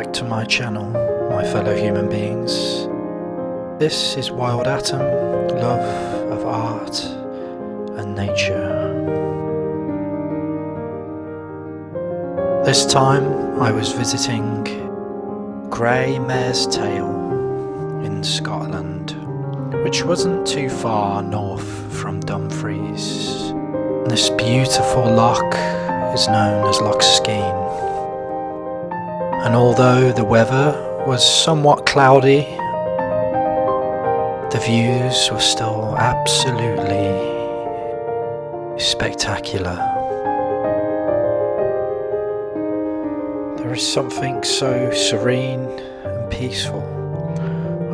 back to my channel, my fellow human beings. This is Wild Atom, love of art and nature. This time I was visiting Grey Mare's Tail in Scotland, which wasn't too far north from Dumfries. This beautiful loch is known as Loch Skene, and although the weather was somewhat cloudy, the views were still absolutely spectacular. There is something so serene and peaceful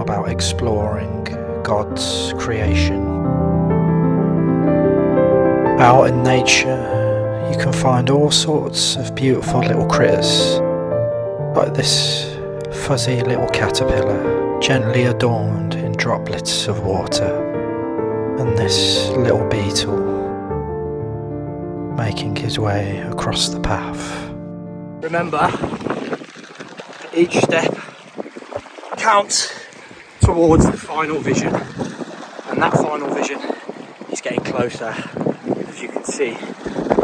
about exploring God's creation. Out in nature, you can find all sorts of beautiful little critters, like this fuzzy little caterpillar, gently adorned in droplets of water, and this little beetle making his way across the path. Remember, each step counts towards the final vision, and that final vision is getting closer, as you can see,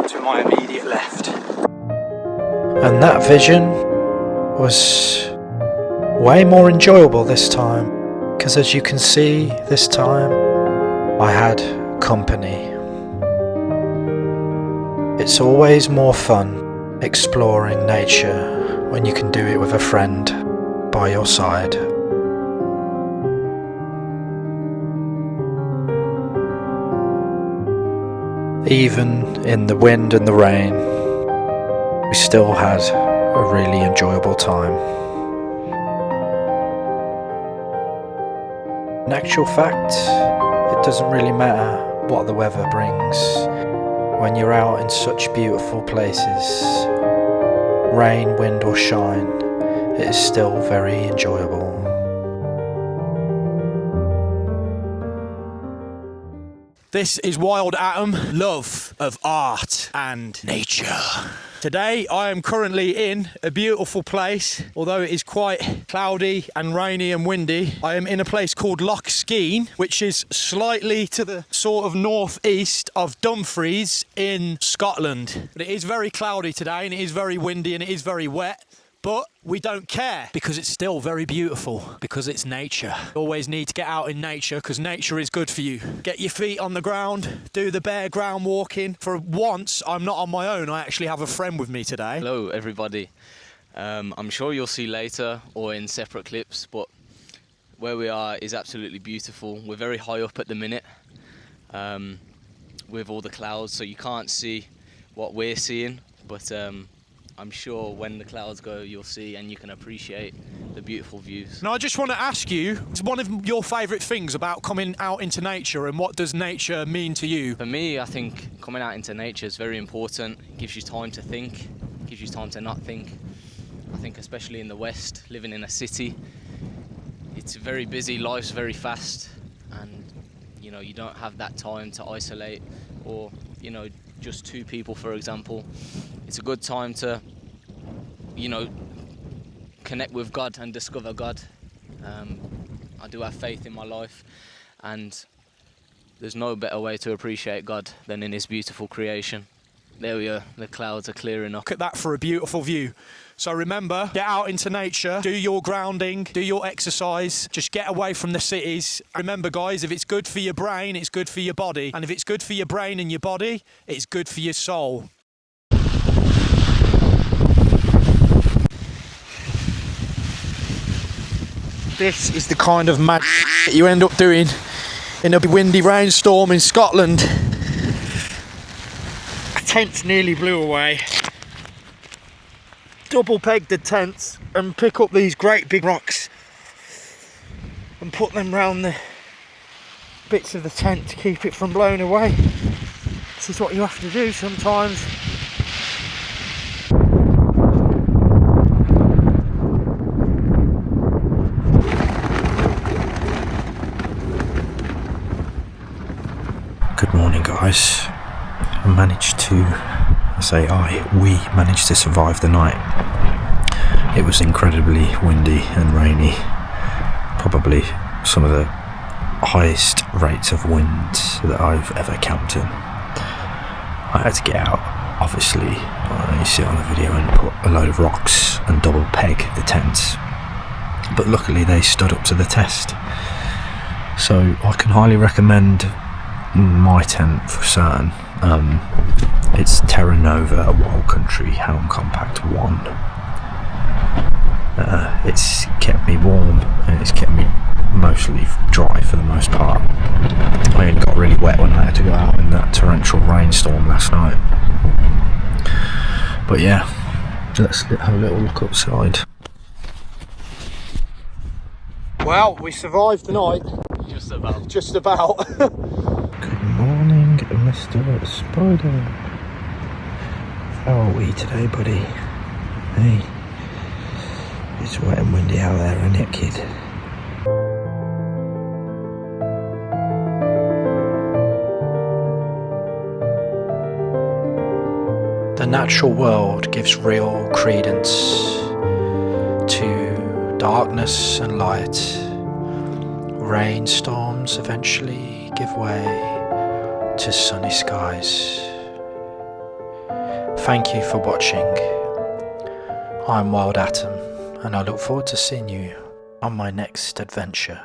to my immediate left. And that vision was way more enjoyable this time, because as you can see, this time I had company. It's always more fun exploring nature when you can do it with a friend by your side. Even in the wind and the rain, we still had a really enjoyable time. In actual fact, it doesn't really matter what the weather brings when you're out in such beautiful places. Rain, wind or shine, it is still very enjoyable. This is Wild Atom, love of art and nature. Today I am currently in a beautiful place, although it is quite cloudy and rainy and windy. I am in a place called Loch Skene, which is slightly to the sort of northeast of Dumfries in Scotland. But it is very cloudy today and it is very windy and it is very wet. But we don't care because it's still very beautiful, because it's nature. You always need to get out in nature because nature is good for you. Get your feet on the ground, do the bare ground walking. For once, I'm not on my own. I actually have a friend with me today. Hello, everybody. I'm sure you'll see later or in separate clips, but where we are is absolutely beautiful. We're very high up at the minute with all the clouds, so you can't see what we're seeing, but I'm sure when the clouds go, you'll see and you can appreciate the beautiful views. Now, I just want to ask you, it's one of your favourite things about coming out into nature, and what does nature mean to you? For me, I think coming out into nature is very important. It gives you time to think, gives you time to not think. I think especially in the West, living in a city, it's very busy, life's very fast, and you don't have that time to isolate, or just two people, for example. It's a good time to connect with God and discover God. I do have faith in my life, and there's no better way to appreciate God than in his beautiful creation. There we are, the clouds are clearing up. Look at that for a beautiful view. So remember, get out into nature, do your grounding, do your exercise, just get away from the cities. Remember guys, if it's good for your brain, it's good for your body. And if it's good for your brain and your body, it's good for your soul. This is the kind of mad you end up doing in a windy rainstorm in Scotland. A tent nearly blew away. Double pegged the tents and pick up these great big rocks and put them round the bits of the tent to keep it from blowing away. This is what you have to do sometimes. Good morning guys. We managed to survive the night. It was incredibly windy and rainy, probably some of the highest rates of wind that I've ever camped in. I had to get out, obviously, you see it on the video, and put a load of rocks and double peg the tents, but luckily they stood up to the test. So I can highly recommend my tent for certain. It's Terra Nova Wild Country Helm Compact 1. It's kept me warm and it's kept me mostly dry for the most part. I only got really wet when I had to go out in that torrential rainstorm last night. But yeah, let's have a little look outside. Well, we survived the night. Just about. Just about. Good morning, Mr. Spider. How are we today, buddy? Hey. It's wet and windy out there, isn't it, kid? The natural world gives real credence to darkness and light. Rainstorms eventually give way to sunny skies. Thank you for watching. I'm Wild Atom, and I look forward to seeing you on my next adventure.